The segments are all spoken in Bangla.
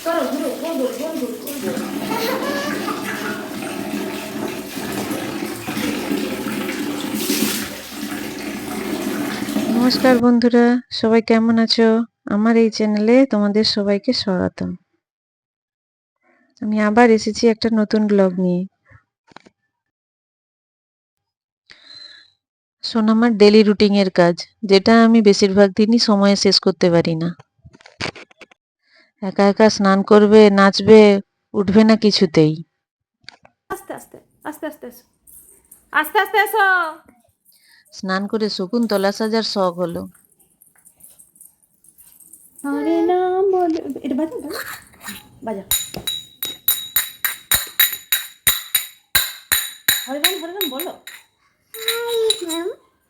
করো ঘুরো, গোল গোল গোল গোল গোল গোল। নমস্কার বন্ধুরা, সবাই কেমন আছো? আমার এই চ্যানেলে তোমাদের সবাইকে স্বাগতম। আমি আবার এসেছি একটা নতুন ব্লগ নিয়ে। সোনামার ডেলি রুটিনের কাজ, যেটা আমি বেশিরভাগ দিনই সময়ে শেষ করতে পারি না। একা একা স্নান করবে, নাচবে, উঠবে না কিছুতেই। আস্তে আস্তে আস্তে আস্তে এসো, আস্তে আস্তে এসো। স্নান করে শকুন তলা সাজার শখ হলো। হরে নাম বলে, এটা বাজা বাজা বাজা। হরে নাম বলো।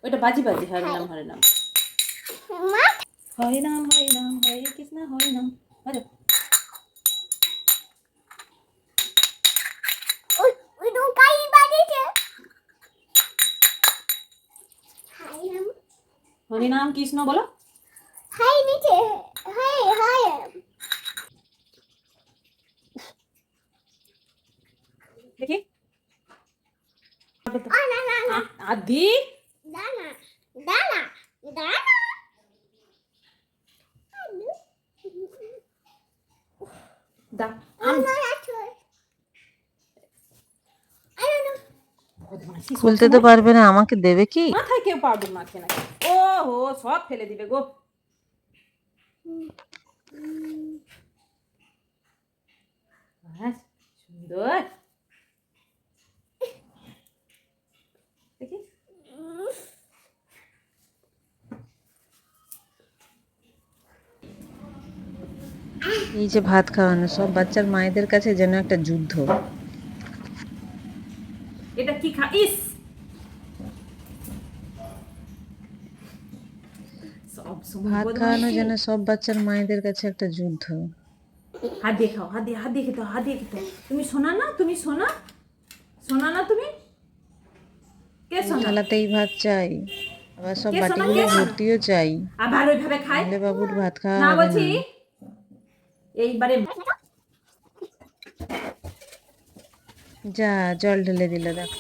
ওইটা বাজি বাজি, হরে নাম হরে নাম। হরে নাম হরে কৃষ্ণ হরে নাম। বাজা। হরে নাম কৃষ্ণ বলো। দেখি আদি দা খুলতে তো পারবে না, আমাকে দেবে কি? মাথায় কেউ পাউডার মাখে না। ও হো, সব ফেলে দিবে গো। সুন্দর। দেখি এই যে ভাত খাওয়ানো, সব বাচ্চার মায়েদের কাছে যেন একটা যুদ্ধ। এটা কি ইস, সব সময় ভাত খাওয়ানো যেন সব বাচ্চার মায়েদের কাছে একটা যুদ্ধ। হাত দিয়ে খাও, হাত দিয়ে খেতে, হাত দিয়ে খেতে। তুমি শোনা না, তুমি শোনা শোনা না তুমি। কে শোনা? থালাতেই ভাত চাই, আবার সব কে শোনা? বাটিগুলো কে শোনা? ভর্তিও চাই, আবার ওইভাবে খায় নাহলে বাবুর ভাত খাওয়া না হবে বলছি। না। এইবারে যা, জল ঢেলে দিল দেখো।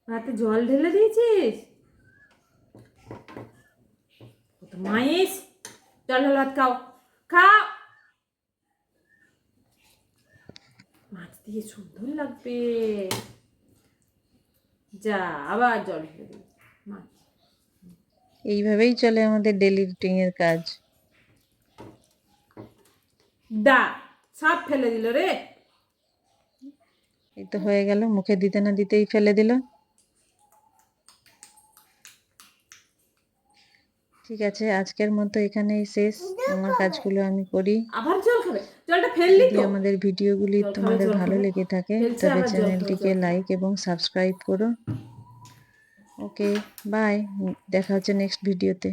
ভাতে জল ঢেলে দিয়েছিস? মাইস, জল ঢেলে ভাত খাও, খাও। মাছ দিয়ে সুন্দর লাগবে। যা, আবার জল ঢেলে দিবি মাছ। এইভাবেই চলে আমাদের ডেলি রুটিনের কাজ। দা, সব ফেলে দিল রে। এই তো হয়ে গেল, মুখে দিতে না দিতেই ফেলে দিল। ঠিক আছে, আজকের মতো এখানেই শেষ। আমার কাজগুলো আমি করি। আবার জল খাবে? জলটা ফেললি যদি তো। আমাদের ভিডিওগুলি জল খাবে, তোমাদের জল ভালো খাবে। লেগে থাকে ফেলছে, তবে আবার জল খাবে, চ্যানেলটিকে জল খাবে। লাইক এবং সাবস্ক্রাইব করো। ওকে, বাই। দেখা হচ্ছে নেক্সট ভিডিওতে।